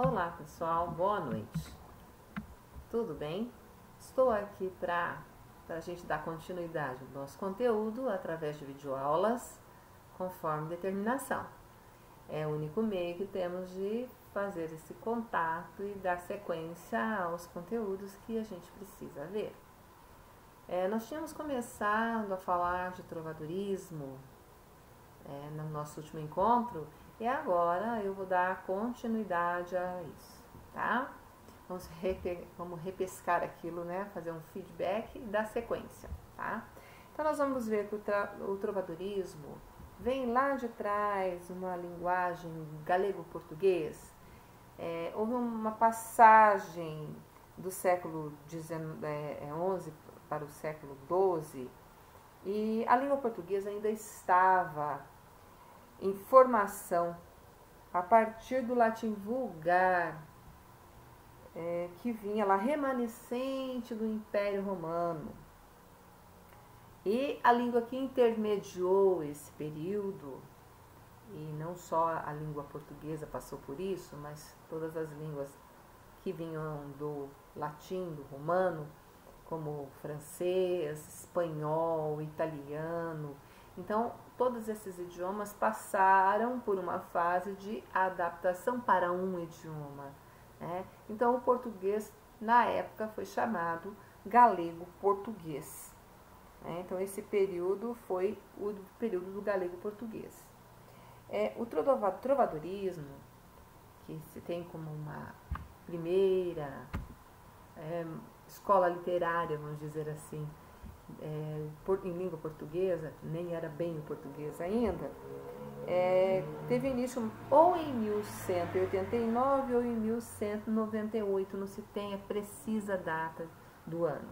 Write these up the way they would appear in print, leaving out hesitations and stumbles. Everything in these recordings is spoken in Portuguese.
Olá pessoal, boa noite. Tudo bem? Estou aqui para a gente dar continuidade ao nosso conteúdo através de videoaulas conforme determinação. É o único meio que temos de fazer esse contato e dar sequência aos conteúdos que a gente precisa ver. Nós tínhamos começado a falar de trovadorismo no nosso último encontro e agora eu vou dar continuidade a isso, tá? Vamos repescar aquilo, né? Fazer um feedback e dar sequência, tá? Então nós vamos ver que o trovadorismo vem lá de trás, uma linguagem galego-português. Houve uma passagem do século XI para o século XII e a língua portuguesa ainda estava em formação a partir do latim vulgar, que vinha lá remanescente do Império Romano. E a língua que intermediou esse período, e não só a língua portuguesa passou por isso, mas todas as línguas que vinham do latim, do romano, como francês, espanhol, italiano. Então, todos esses idiomas passaram por uma fase de adaptação para um idioma, né? Então, o português, na época, foi chamado galego-português, né? Então, esse período foi o período do galego-português. O trovadorismo, que se tem como uma primeira escola literária, vamos dizer assim, em língua portuguesa, nem era bem o português ainda, teve início ou em 1189 ou em 1198, não se tem a precisa data do ano.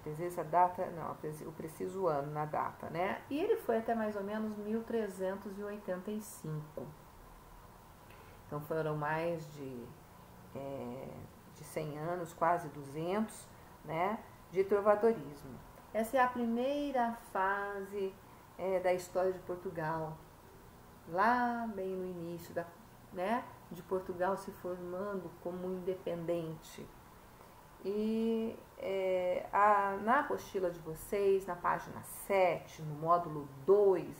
Precisa data, não, o preciso ano na data, né? E ele foi até mais ou menos 1385. Então foram mais de 100 anos, quase 200, né, de trovadorismo. Essa é a primeira fase da história de Portugal, lá bem no início de Portugal se formando como independente. E na apostila de vocês, na página 7, no módulo 2,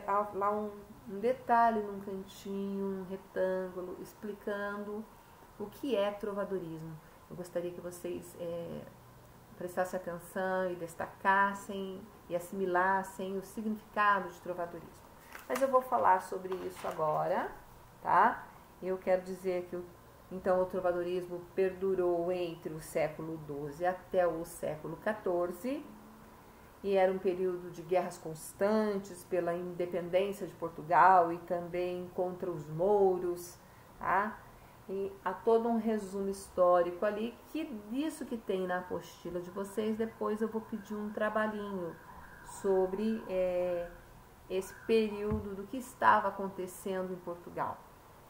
há lá um detalhe num cantinho, um retângulo, explicando o que é trovadorismo. Eu gostaria que vocês prestassem atenção e destacassem e assimilassem o significado de trovadorismo. Mas eu vou falar sobre isso agora, tá? Eu quero dizer que então o trovadorismo perdurou entre o século XII até o século XIV e era um período de guerras constantes pela independência de Portugal e também contra os mouros, tá? E há todo um resumo histórico ali, que disso que tem na apostila de vocês, depois eu vou pedir um trabalhinho sobre esse período do que estava acontecendo em Portugal.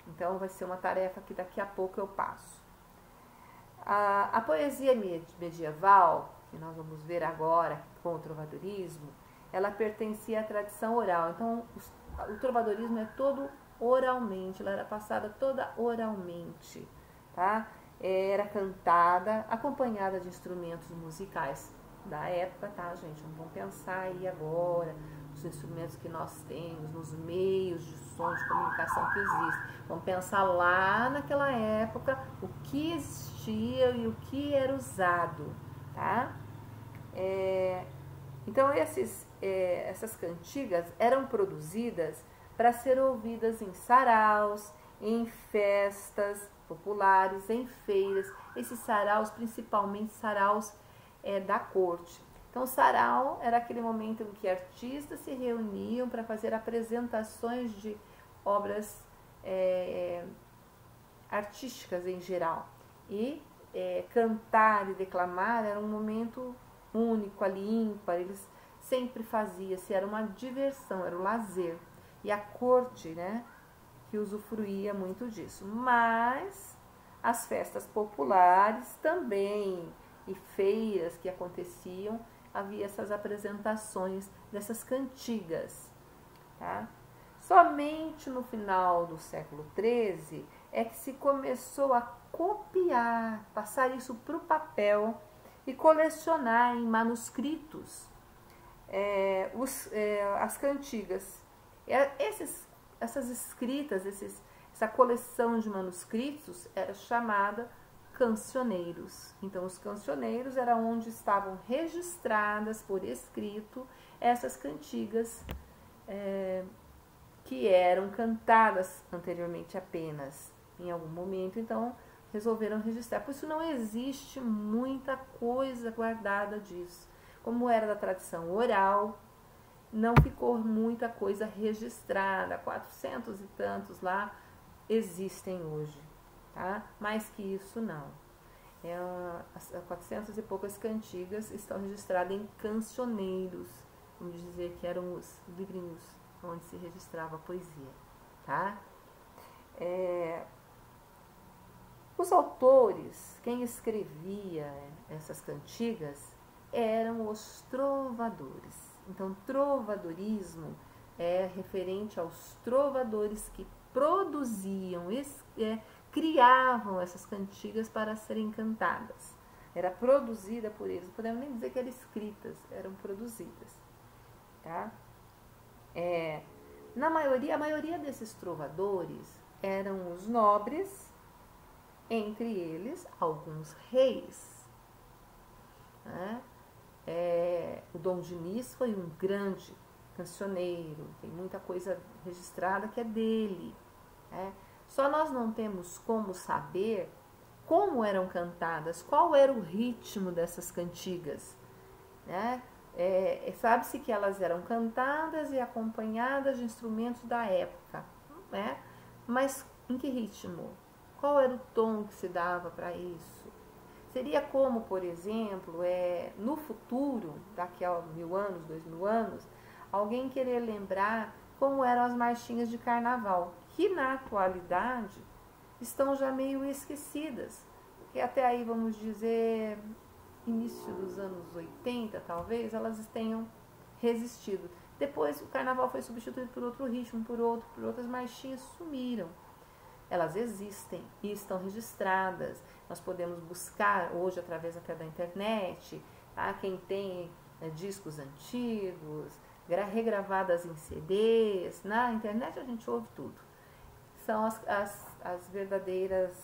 Então vai ser uma tarefa que daqui a pouco eu passo. A poesia medieval, que nós vamos ver agora com o trovadorismo, ela pertencia à tradição oral. Então o trovadorismo é todo oralmente, ela era passada toda oralmente, tá? Era cantada, acompanhada de instrumentos musicais da época, tá, gente? Não vamos pensar aí agora nos instrumentos que nós temos, nos meios de som, de comunicação que existem. Vamos pensar lá naquela época o que existia e o que era usado, tá? Então essas cantigas eram produzidas para ser ouvidas em saraus, em festas populares, em feiras. Esses saraus, principalmente saraus da corte. Então, o sarau era aquele momento em que artistas se reuniam para fazer apresentações de obras artísticas em geral. E cantar e declamar era um momento único, ali ímpar. Eles sempre faziam, era uma diversão, era um lazer. E a corte, né, que usufruía muito disso. Mas as festas populares também, e feiras que aconteciam, havia essas apresentações dessas cantigas, tá? Somente no final do século XIII é que se começou a copiar, passar isso para o papel e colecionar em manuscritos as cantigas. Essas escritas, essa coleção de manuscritos era chamada cancioneiros. Então, os cancioneiros era onde estavam registradas por escrito essas cantigas que eram cantadas anteriormente apenas em algum momento, então resolveram registrar. Por isso não existe muita coisa guardada disso. Como era da tradição oral, não ficou muita coisa registrada. 400 e tantos lá existem hoje, tá? Mais que isso não. As 400 e poucas cantigas estão registradas em cancioneiros, vamos dizer que eram os livrinhos onde se registrava a poesia, tá? Os autores, quem escrevia essas cantigas, eram os trovadores. Então, trovadorismo é referente aos trovadores que produziam, criavam essas cantigas para serem cantadas. Era produzida por eles, não podemos nem dizer que eram escritas, eram produzidas, tá? A maioria desses trovadores eram os nobres, entre eles alguns reis, né? O Dom Diniz foi um grande cancioneiro, tem muita coisa registrada que é dele, né? Só nós não temos como saber como eram cantadas, qual era o ritmo dessas cantigas, né? Sabe-se que elas eram cantadas e acompanhadas de instrumentos da época, né? Mas em que ritmo? Qual era o tom que se dava para isso? Seria como, por exemplo, no futuro, daqui a 1000 anos, 2000 anos, alguém querer lembrar como eram as marchinhas de carnaval, que na atualidade estão já meio esquecidas, porque até aí, vamos dizer, início dos anos 80, talvez, elas tenham resistido. Depois o carnaval foi substituído por outro ritmo, por outras marchinhas, sumiram. Elas existem e estão registradas. Nós podemos buscar hoje através até da internet, tá? Quem tem discos antigos, regravadas em CDs, na internet a gente ouve tudo. São as verdadeiras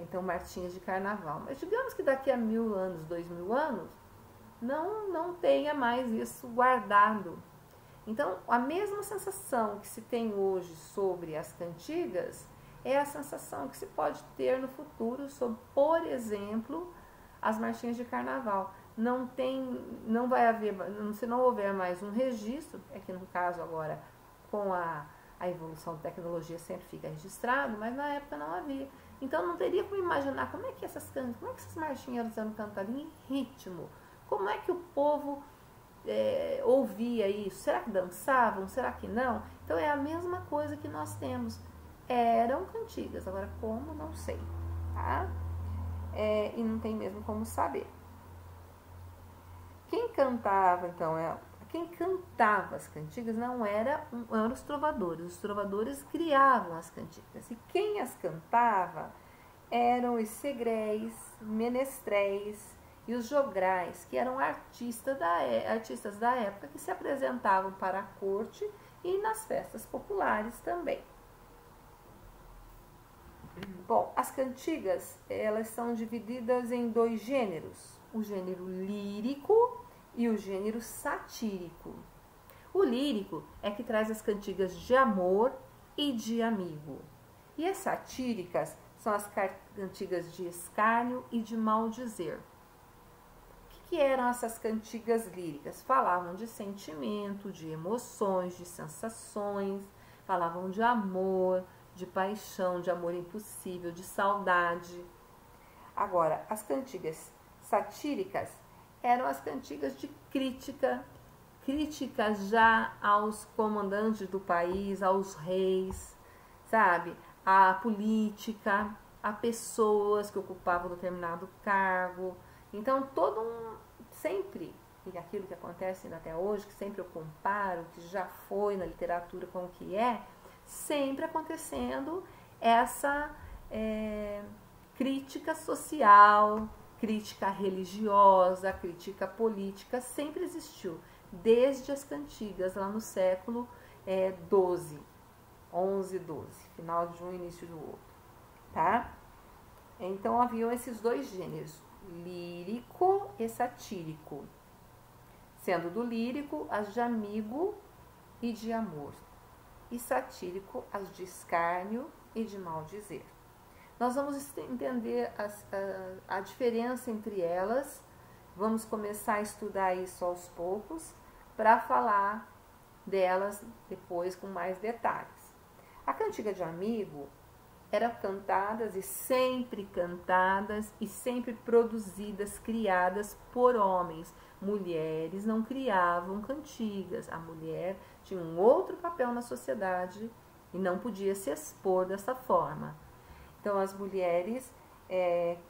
então marchinhas de carnaval. Mas digamos que daqui a 1000 anos, 2000 anos, não tenha mais isso guardado. Então, a mesma sensação que se tem hoje sobre as cantigas é a sensação que se pode ter no futuro sobre, por exemplo, as marchinhas de carnaval. Não vai haver, se não houver mais um registro, que no caso agora com a evolução da tecnologia sempre fica registrado, mas na época não havia. Então não teria como imaginar como é que essas marchinhas eram cantadas em ritmo, como é que o povo ouvia isso, será que dançavam, será que não? Então é a mesma coisa que nós temos, eram cantigas, agora como, não sei, tá? E não tem mesmo como saber. Quem cantava, então, quem cantava as cantigas não eram os trovadores criavam as cantigas, e quem as cantava eram os segréis, menestréis e os jograis, que eram artistas da época que se apresentavam para a corte e nas festas populares também. Bom, as cantigas, elas são divididas em 2 gêneros, o gênero lírico e o gênero satírico. O lírico é que traz as cantigas de amor e de amigo. E as satíricas são as cantigas de escárnio e de maldizer. O que eram essas cantigas líricas? Falavam de sentimento, de emoções, de sensações, falavam de amor, de paixão, de amor impossível, de saudade. Agora, as cantigas satíricas eram as cantigas de crítica já aos comandantes do país, aos reis, sabe? A política, a pessoas que ocupavam determinado cargo. Então, sempre e aquilo que acontece ainda até hoje, que sempre eu comparo, que já foi na literatura com o que é, sempre acontecendo essa crítica social, crítica religiosa, crítica política, sempre existiu, desde as cantigas, lá no século XII, XI, final de um, início do outro, tá? Então haviam esses dois gêneros, lírico e satírico, sendo do lírico as de amigo e de amor, e satírico as de escárnio e de maldizer. Nós vamos entender a diferença entre elas, vamos começar a estudar isso aos poucos, para falar delas depois com mais detalhes. A cantiga de amigo eram cantadas e sempre produzidas, criadas por homens. Mulheres não criavam cantigas, a mulher tinha um outro papel na sociedade e não podia se expor dessa forma. Então as mulheres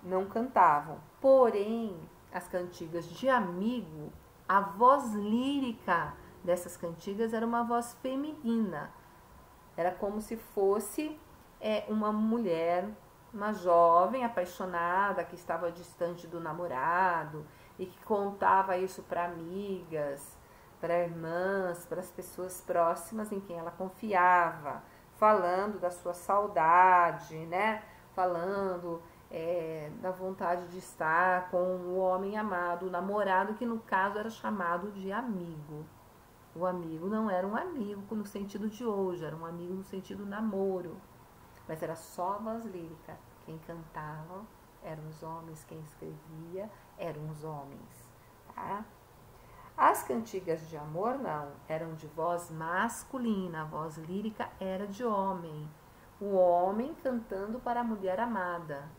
não cantavam, porém as cantigas de amigo, a voz lírica dessas cantigas era uma voz feminina, era como se fosse uma mulher, uma jovem apaixonada que estava distante do namorado e que contava isso para amigas, para irmãs, para as pessoas próximas em quem ela confiava, falando da sua saudade, né? Falando da vontade de estar com o homem amado, o namorado, que no caso era chamado de amigo. O amigo não era um amigo no sentido de hoje, era um amigo no sentido namoro. Mas era só voz lírica. Quem cantava eram os homens, quem escrevia eram os homens, tá? As cantigas de amor não, eram de voz masculina, a voz lírica era de homem. O homem cantando para a mulher amada,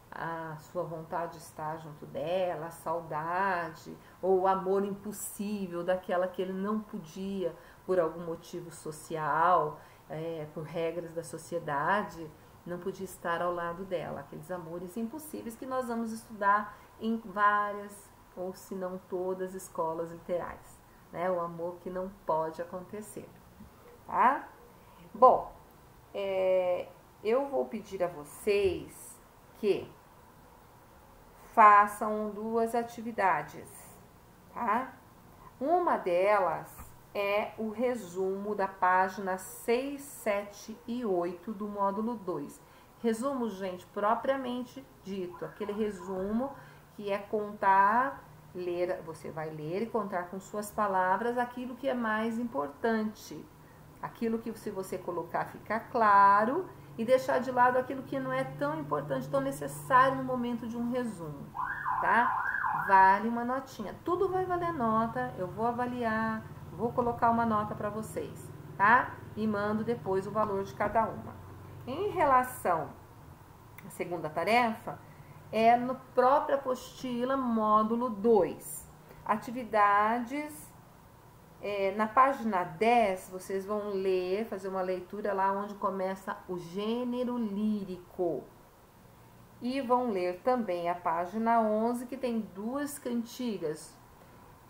a sua vontade de estar junto dela, a saudade, ou o amor impossível daquela que ele não podia por algum motivo social, por regras da sociedade, não podia estar ao lado dela. Aqueles amores impossíveis que nós vamos estudar em várias, ou se não todas, escolas literais, né? O amor que não pode acontecer, tá? Bom, eu vou pedir a vocês que façam duas atividades, tá? Uma delas é o resumo da página 6, 7 e 8 do módulo 2. Resumo, gente, propriamente dito, aquele resumo que é contar, ler, você vai ler e contar com suas palavras aquilo que é mais importante, aquilo que se você colocar fica claro e deixar de lado aquilo que não é tão importante, tão necessário no momento de um resumo, tá? Vale uma notinha, tudo vai valer nota, eu vou avaliar, vou colocar uma nota para vocês, tá? E mando depois o valor de cada uma. Em relação à segunda tarefa, no própria apostila, módulo 2. Atividades, na página 10, vocês vão ler, fazer uma leitura lá onde começa o gênero lírico. E vão ler também a página 11, que tem duas cantigas.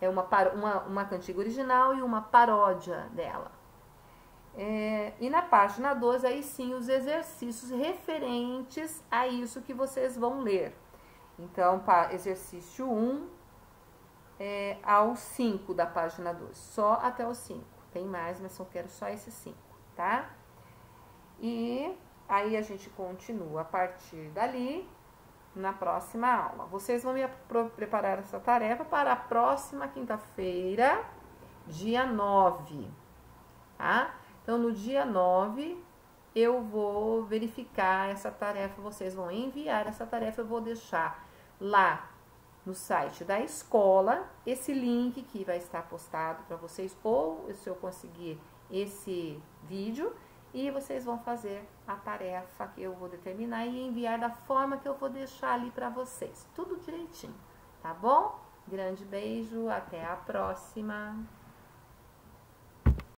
É uma cantiga original e uma paródia dela. E na página 12, aí sim, os exercícios referentes a isso que vocês vão ler. Então, exercício 1 ao 5 da página 12, só até o 5. Tem mais, mas eu quero só esses 5, tá? E aí a gente continua a partir dali na próxima aula. Vocês vão me preparar essa tarefa para a próxima quinta-feira, dia 9, tá? Então, no dia 9, eu vou verificar essa tarefa, vocês vão enviar essa tarefa, eu vou deixar lá no site da escola, esse link que vai estar postado para vocês, ou se eu conseguir esse vídeo, e vocês vão fazer a tarefa que eu vou determinar e enviar da forma que eu vou deixar ali para vocês. Tudo direitinho, tá bom? Grande beijo, até a próxima!